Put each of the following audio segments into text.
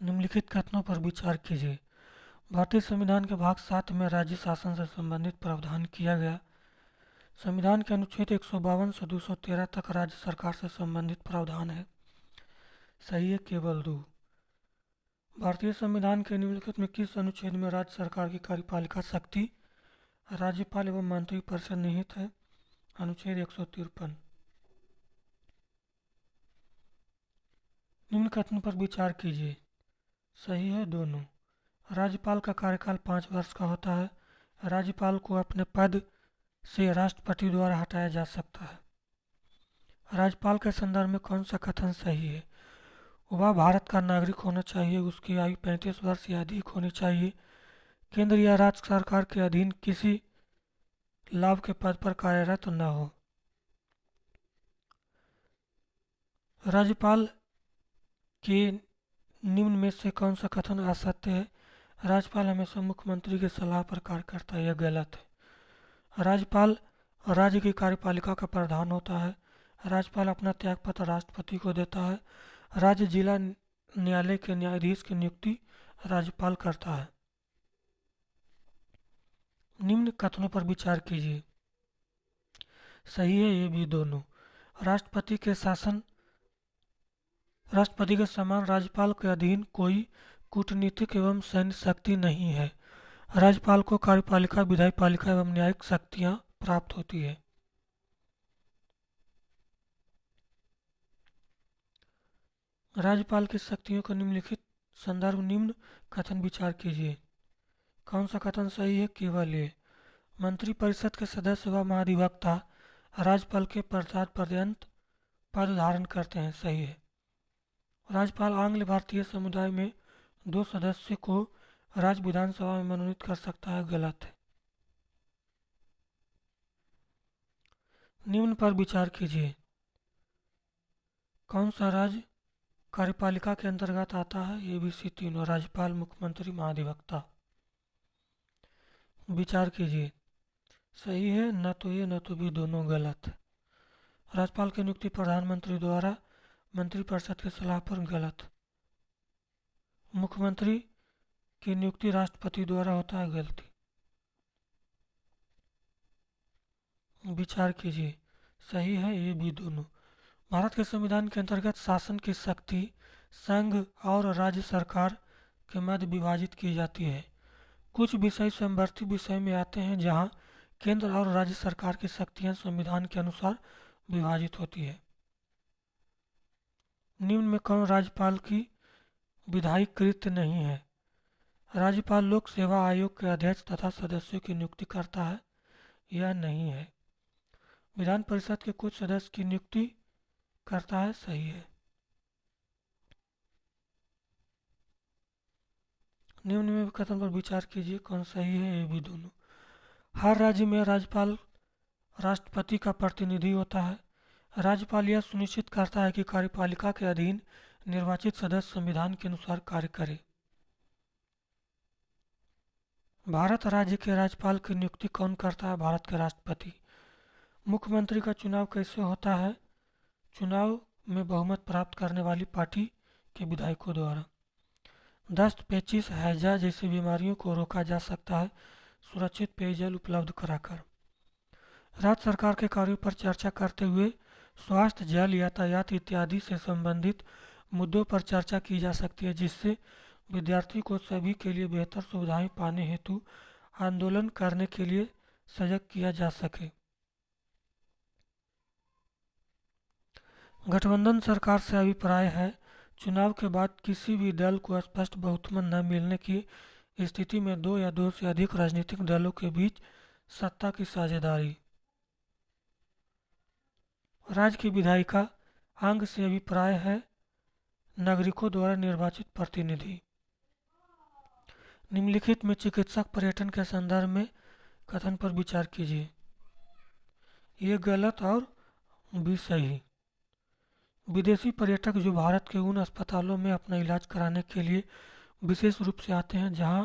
निम्नलिखित कथनों पर विचार कीजिए। भारतीय संविधान के भाग 7 में राज्य शासन से संबंधित प्रावधान किया गया। संविधान के अनुच्छेद 152 से 213 तक राज्य सरकार से संबंधित प्रावधान है। सही है केवल दो। भारतीय संविधान के निम्नलिखित में किस अनुच्छेद में राज्य सरकार की कार्यपालिका शक्ति राज्यपाल एवं मंत्रिपरिषद निहित है? अनुच्छेद 153। निम्न कथन पर विचार कीजिए। सही है दोनों। राज्यपाल का कार्यकाल 5 वर्ष का होता है। राज्यपाल को अपने पद से राष्ट्रपति द्वारा हटाया जा सकता है। राज्यपाल के संदर्भ में कौन सा कथन सही है? वह भारत का नागरिक होना चाहिए, उसकी आयु 35 वर्ष या अधिक होनी चाहिए, केंद्र या राज्य सरकार के अधीन किसी लाभ के पद पर कार्यरत न हो। राज्यपाल के निम्न में से कौन सा कथन असत्य है? राज्यपाल हमेशा मुख्यमंत्री की सलाह पर कार्य करता है। यह गलत है। राज्यपाल राज्य की कार्यपालिका का प्रधान होता है। राज्यपाल अपना त्यागपत्र राष्ट्रपति को देता है। राज्य जिला न्यायालय के न्यायाधीश की नियुक्ति राज्यपाल करता है। निम्न कथनों पर विचार कीजिए। सही है ये भी दोनों। राष्ट्रपति के समान राज्यपाल के अधीन कोई कूटनीतिक एवं सैन्य शक्ति नहीं है। राज्यपाल को कार्यपालिका, विधायपालिका एवं न्यायिक शक्तियां प्राप्त होती है। राज्यपाल की शक्तियों को निम्नलिखित संदर्भ निम्न कथन विचार कीजिए। कौन सा कथन सही है? केवल ये। मंत्रिपरिषद के सदस्य व महाधिवक्ता राज्यपाल के पश्चात पर्यंत पद धारण करते हैं। सही है। राज्यपाल आंग्ल भारतीय समुदाय में 2 सदस्य को राज्य विधानसभा में मनोनीत कर सकता है। गलत है। निम्न पर विचार कीजिए। कौन सा राज्य कार्यपालिका के अंतर्गत आता है? ABC तीनों, राज्यपाल, मुख्यमंत्री, महाधिवक्ता। विचार कीजिए। सही है न तो ये न तो भी, दोनों गलत है। राज्यपाल की नियुक्ति प्रधानमंत्री द्वारा मंत्रिपरिषद की सलाह पर। गलत। मुख्यमंत्री की नियुक्ति राष्ट्रपति द्वारा होता है। गलती। विचार कीजिए। सही है ये भी दोनों। भारत के संविधान के अंतर्गत शासन की शक्ति संघ और राज्य सरकार के मध्य विभाजित की जाती है। कुछ विषय समवर्ती विषय में आते हैं जहां केंद्र और राज्य सरकार की शक्तियां संविधान के अनुसार विभाजित होती है। निम्न में कौन राज्यपाल की विधायी कृत्य नहीं है? राज्यपाल लोक सेवा आयोग के अध्यक्ष तथा सदस्यों की नियुक्ति करता है। यह नहीं है। विधान परिषद के कुछ सदस्य की नियुक्ति करता है। सही है। निम्न में कथन पर विचार कीजिए। कौन सही है? ये भी दोनों। हर राज्य में राज्यपाल राष्ट्रपति का प्रतिनिधि होता है। राज्यपाल यह सुनिश्चित करता है कि कार्यपालिका के अधीन निर्वाचित सदस्य संविधान के अनुसार कार्य करे। भारत राज्य के राज्यपाल की नियुक्ति कौन करता है? भारत के राष्ट्रपति। मुख्यमंत्री का चुनाव कैसे होता है? चुनाव में बहुमत प्राप्त करने वाली पार्टी के विधायकों द्वारा। दस्त, पेचिश, हैजा जैसी बीमारियों को रोका जा सकता है सुरक्षित पेयजल उपलब्ध कराकर। राज्य सरकार के कार्यों पर चर्चा करते हुए स्वास्थ्य, जल, यातायात इत्यादि से संबंधित मुद्दों पर चर्चा की जा सकती है, जिससे विद्यार्थी को सभी के लिए बेहतर सुविधाएं पाने हेतु आंदोलन करने के लिए सजग किया जा सके। गठबंधन सरकार से अभिप्राय है चुनाव के बाद किसी भी दल को स्पष्ट बहुमत न मिलने की स्थिति में 2 या 2 से अधिक राजनीतिक दलों के बीच सत्ता की साझेदारी। राज्य की विधायिका अंग से अभिप्राय है नागरिकों द्वारा निर्वाचित प्रतिनिधि। निम्नलिखित में चिकित्सक पर्यटन के संदर्भ में कथन पर विचार कीजिए। ये गलत और भी सही। विदेशी पर्यटक जो भारत के उन अस्पतालों में अपना इलाज कराने के लिए विशेष रूप से आते हैं जहां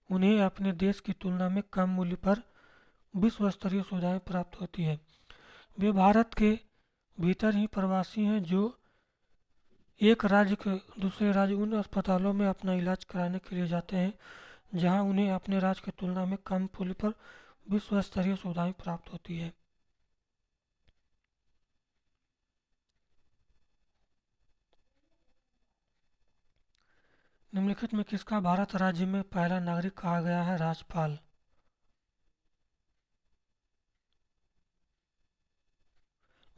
उन्हें अपने देश की तुलना में कम मूल्य पर विश्व स्तरीय सुविधाएं प्राप्त होती है, वे भारत के भीतर ही प्रवासी हैं जो एक राज्य के दूसरे राज्य उन अस्पतालों में अपना इलाज कराने के लिए जाते हैं जहां उन्हें अपने राज्य की तुलना में कम मूल्य पर विश्व स्तरीय सुविधाएं प्राप्त होती है। निम्नलिखित में किसका भारत राज्य में पहला नागरिक कहा गया है? राज्यपाल।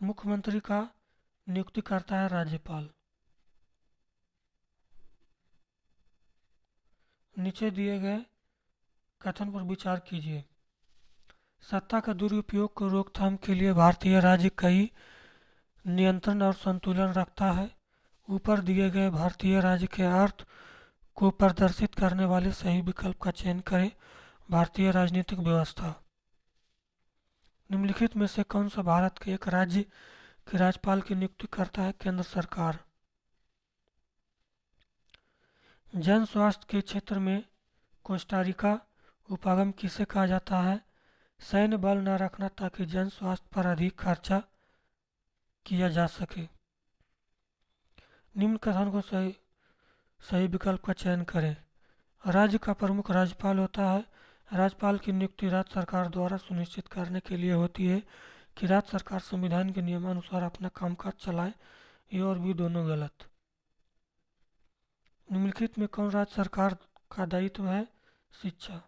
मुख्यमंत्री का नियुक्ति करता है राज्यपाल। नीचे दिए गए कथन पर विचार कीजिए। सत्ता का दुरुपयोग को रोकथाम के लिए भारतीय राज्य कई नियंत्रण और संतुलन रखता है। ऊपर दिए गए भारतीय राज्य के अर्थ को प्रदर्शित करने वाले सही विकल्प का चयन करें। भारतीय राजनीतिक व्यवस्था। निम्नलिखित में से कौन सा भारत के एक राज्य के राज्यपाल की नियुक्ति करता है? केंद्र सरकार। जन स्वास्थ्य के क्षेत्र में कोस्टारिका उपागम किसे कहा जाता है? सैन्य बल न रखना ताकि जन स्वास्थ्य पर अधिक खर्चा किया जा सके। निम्न कथन को सही विकल्प का चयन करें। राज्य का प्रमुख राज्यपाल होता है। राज्यपाल की नियुक्ति राज्य सरकार द्वारा सुनिश्चित करने के लिए होती है कि राज्य सरकार संविधान के नियमानुसार अपना कामकाज चलाए। ये और भी दोनों गलत। निम्नलिखित में कौन राज्य सरकार का दायित्व है? शिक्षा।